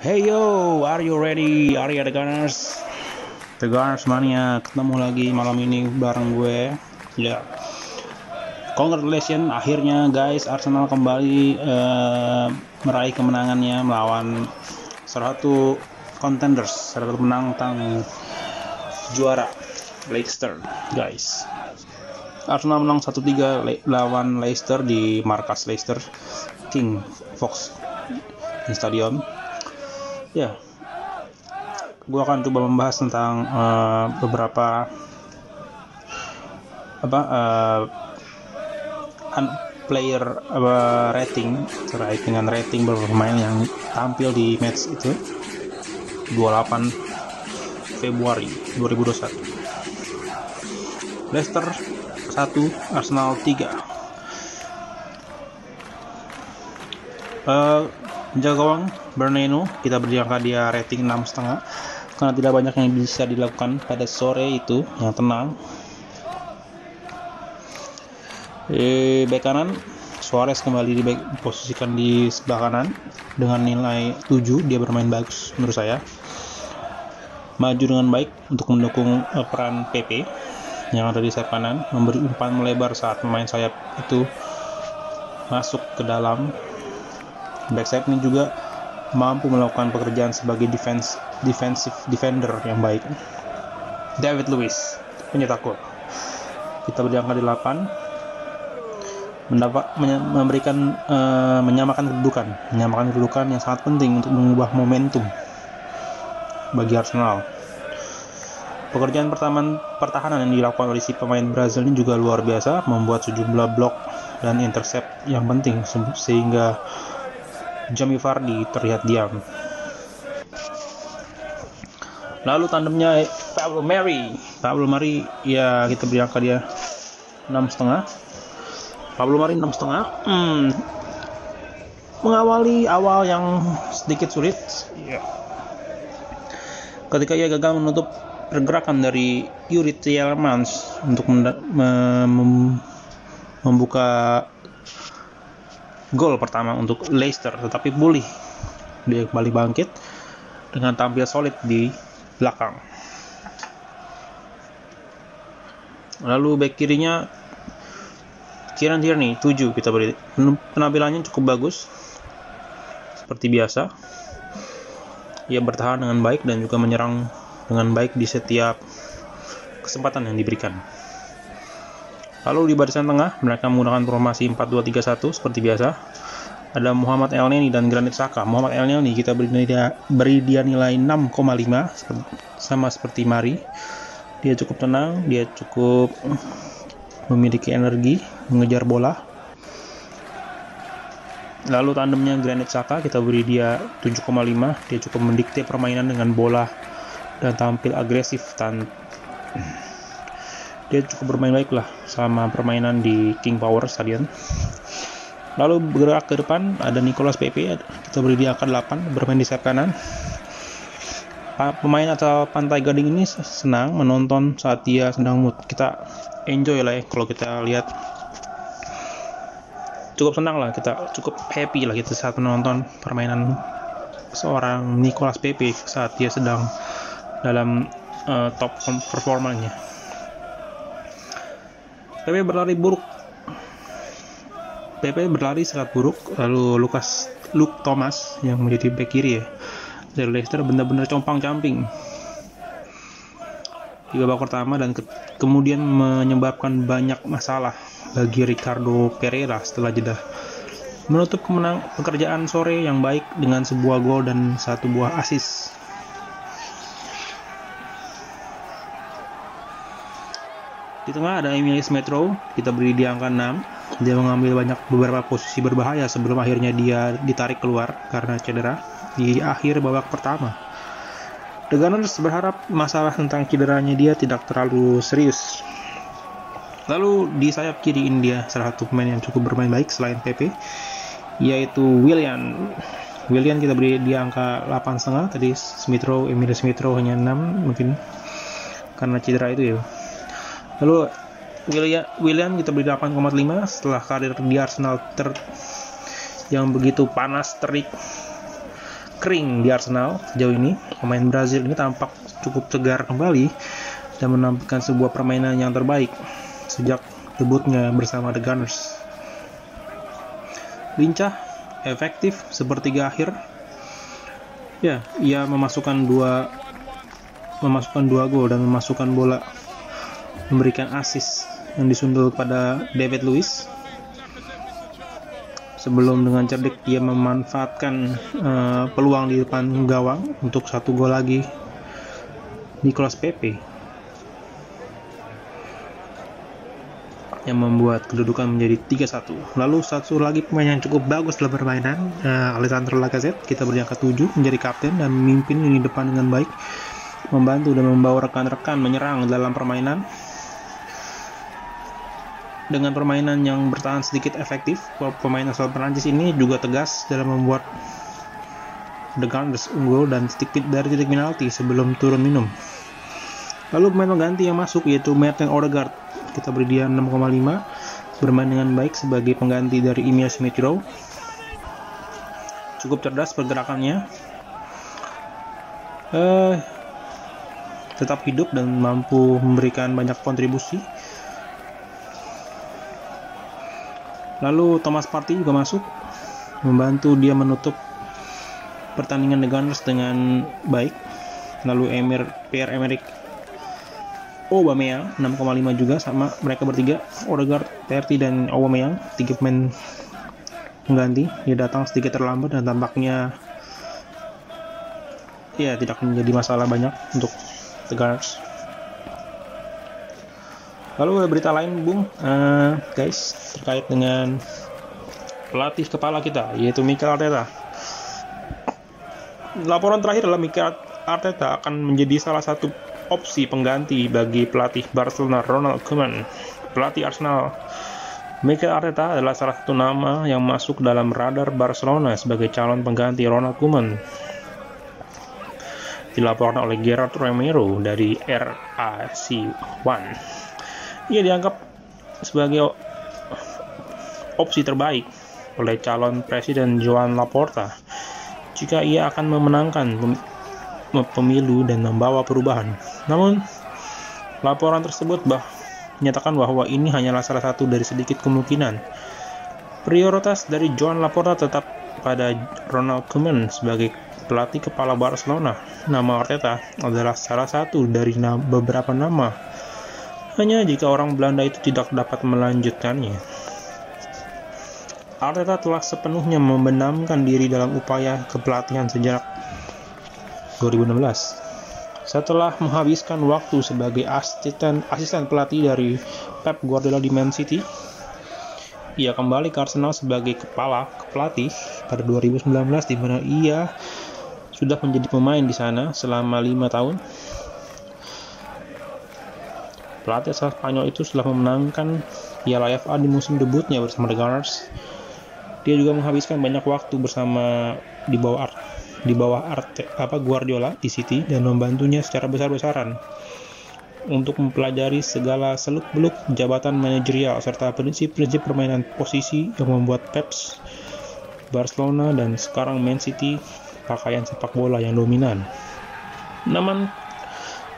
Hey yo, are you ready? Are you the Gunners? The Gunners Mania, ketemu lagi malam ini bareng gue. Ya, congratulations, akhirnya guys, Arsenal kembali meraih kemenangannya melawan salah satu contenders, salah satu penantang juara, Leicester, guys. Arsenal menang 1-3 lawan Leicester di markas Leicester, King Fox Stadium. Ya, gue akan coba membahas tentang beberapa player rating terkait dengan rating beberapa pemain yang tampil di match itu 28 Februari 2021. Leicester 1, Arsenal 3. Penjaga gawang Bernardo kita beri angka dia rating 6,5 karena tidak banyak yang bisa dilakukan pada sore itu yang tenang. Bek kanan Suarez kembali diposisikan di sebelah kanan dengan nilai 7, dia bermain bagus menurut saya, maju dengan baik untuk mendukung peran PP yang ada di sayap kanan, memberi umpan melebar saat pemain sayap itu masuk ke dalam. Backside ini juga mampu melakukan pekerjaan sebagai defensive defender yang baik. David Luiz, pencetak gol, kita beri angka di 8, menyamakan kedudukan yang sangat penting untuk mengubah momentum bagi Arsenal. Pekerjaan pertahanan yang dilakukan oleh si pemain Brazil ini juga luar biasa, membuat sejumlah blok dan intercept yang penting sehingga Jamie Vardy terlihat diam. Lalu tandemnya Pablo Mari, ya kita beri angka dia 6,5. Pablo Mari 6,5. Mengawali awal yang sedikit sulit, ya. Ketika ia gagal menutup pergerakan dari Yuri Tielemans untuk membuka gol pertama untuk Leicester, tetapi pulih, dia kembali bangkit dengan tampil solid di belakang. Lalu bek kirinya Kieran Tierney 7, kita beri penampilannya cukup bagus seperti biasa. Ia bertahan dengan baik dan juga menyerang dengan baik di setiap kesempatan yang diberikan. Lalu di barisan tengah mereka menggunakan formasi 4-2-3-1 seperti biasa. Ada Mohamed Elneny dan Granit Xhaka. Mohamed Elneny kita beri dia nilai 6,5 sama seperti Mari. Dia cukup tenang, dia cukup memiliki energi mengejar bola. Lalu tandemnya Granit Xhaka kita beri dia 7,5. Dia cukup mendikte permainan dengan bola dan tampil agresif dia cukup bermain baik lah selama permainan di King Power Stadium. Lalu bergerak ke depan ada Nicolas Pepe, kita beri dia angka 8, bermain di sayap kanan. Pemain asal Pantai Gading ini senang menonton saat dia sedang mood. Kita enjoy lah ya kalau kita lihat, cukup senang lah, kita cukup happy lah kita saat menonton permainan seorang Nicolas Pepe saat dia sedang dalam top performanya. PP berlari sangat buruk. Lalu Luke Thomas yang menjadi bek kiri ya dari Leicester benar-benar compang-camping di babak pertama dan kemudian menyebabkan banyak masalah bagi Ricardo Pereira setelah jeda. Menutup pekerjaan sore yang baik dengan sebuah gol dan satu buah assist. Di tengah ada Emile Smith-Rowe, kita beri dia angka 6. Dia mengambil beberapa posisi berbahaya sebelum akhirnya dia ditarik keluar karena cedera di akhir babak pertama. The Gunners berharap masalah tentang cederanya dia tidak terlalu serius. Lalu di sayap kiri India salah satu pemain yang cukup bermain baik selain PP, yaitu Willian kita beri dia angka 8,5. Tadi Emile Smith-Rowe hanya 6 mungkin karena cedera itu ya. Lalu Willian kita beri 8,5 setelah karir di Arsenal yang begitu panas terik kering di Arsenal sejauh ini. Pemain Brazil ini tampak cukup tegar kembali dan menampilkan sebuah permainan yang terbaik sejak debutnya bersama The Gunners. Lincah, efektif sepertiga akhir. Ya, ia memasukkan dua gol dan memasukkan bola, memberikan assist yang disundul kepada David Luiz. Sebelum dengan cerdik dia memanfaatkan peluang di depan gawang untuk 1 gol lagi. Nicolas Pepe yang membuat kedudukan menjadi 3-1. Lalu satu lagi pemain yang cukup bagus dalam permainan, Alexandre Lacazette, kita berangkat 7, menjadi kapten dan memimpin lini depan dengan baik, membantu dan membawa rekan-rekan menyerang dalam permainan. Dengan permainan yang bertahan sedikit efektif, pemain asal Perancis ini juga tegas dalam membuat The Gunners unggul dan dari titik penalti sebelum turun minum. Lalu pemain pengganti yang masuk yaitu Martin Odegaard, kita beri dia 6,5, bermain dengan baik sebagai pengganti dari Emile Smith Rowe. Cukup cerdas pergerakannya, tetap hidup dan mampu memberikan banyak kontribusi. Lalu Thomas Partey juga masuk, membantu dia menutup pertandingan The Gunners dengan baik. Lalu Pierre-Emerick Aubameyang 6,5 juga, sama mereka bertiga, Odegaard, Partey dan Aubameyang, 3 pemain pengganti. Dia datang sedikit terlambat dan tampaknya ya tidak menjadi masalah banyak untuk The Gunners. Lalu ada berita lain, Bung, guys, terkait dengan pelatih kepala kita, yaitu Mikel Arteta. Laporan terakhir adalah Mikel Arteta akan menjadi salah satu opsi pengganti bagi pelatih Barcelona Ronald Koeman. Pelatih Arsenal Mikel Arteta adalah salah satu nama yang masuk dalam radar Barcelona sebagai calon pengganti Ronald Koeman. Dilaporkan oleh Gerard Romero dari RAC1. Ia dianggap sebagai opsi terbaik oleh calon presiden Joan Laporta jika ia akan memenangkan pemilu dan membawa perubahan. Namun, laporan tersebut menyatakan bahwa ini hanyalah salah satu dari sedikit kemungkinan. Prioritas dari Joan Laporta tetap pada Ronald Koeman sebagai pelatih kepala Barcelona. Nama Arteta adalah salah satu dari beberapa nama, hanya jika orang Belanda itu tidak dapat melanjutkannya. Arteta telah sepenuhnya membenamkan diri dalam upaya kepelatihan sejak 2016. Setelah menghabiskan waktu sebagai asisten pelatih dari Pep Guardiola di Man City, ia kembali ke Arsenal sebagai pelatih pada 2019, di mana ia sudah menjadi pemain di sana selama 5 tahun. Pelatih asal Spanyol itu setelah memenangkan Piala FA di musim debutnya bersama The Gunners. Dia juga menghabiskan banyak waktu bersama di bawah Guardiola di City dan membantunya secara besar-besaran untuk mempelajari segala seluk-beluk jabatan manajerial serta prinsip-prinsip permainan posisi yang membuat Pep Barcelona dan sekarang Man City pakaian sepak bola yang dominan. Namun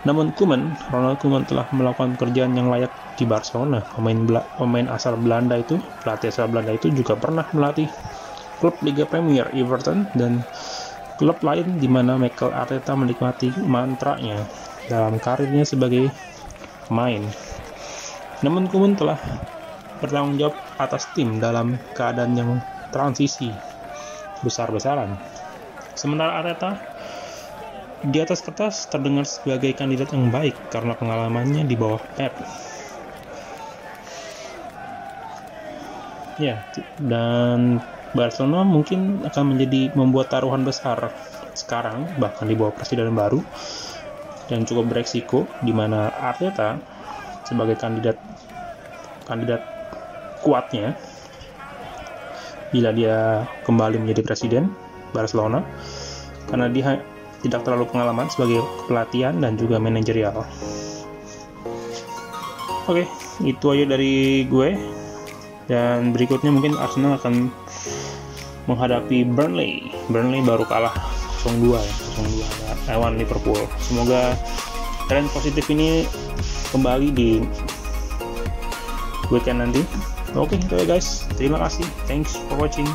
Ronald Koeman telah melakukan pekerjaan yang layak di Barcelona. Pelatih asal Belanda itu juga pernah melatih klub Liga Premier Everton dan klub lain, di mana Mikel Arteta menikmati mantranya dalam karirnya sebagai pemain. Namun Koeman telah bertanggung jawab atas tim dalam keadaan yang transisi besar-besaran. Sementara Arteta di atas kertas terdengar sebagai kandidat yang baik karena pengalamannya di bawah Pep. Ya, dan Barcelona mungkin akan membuat taruhan besar sekarang, bahkan di bawah presiden baru, dan cukup beresiko, di mana Arteta sebagai kandidat kuatnya bila dia kembali menjadi presiden Barcelona, karena dia tidak terlalu pengalaman sebagai pelatihan dan juga manajerial. Oke, itu aja dari gue. Dan berikutnya mungkin Arsenal akan menghadapi Burnley. Burnley baru kalah 0-2 ya, 0-2 lawan Liverpool. Semoga tren positif ini kembali di weekend nanti. Oke, itu ya guys. Terima kasih. Thanks for watching.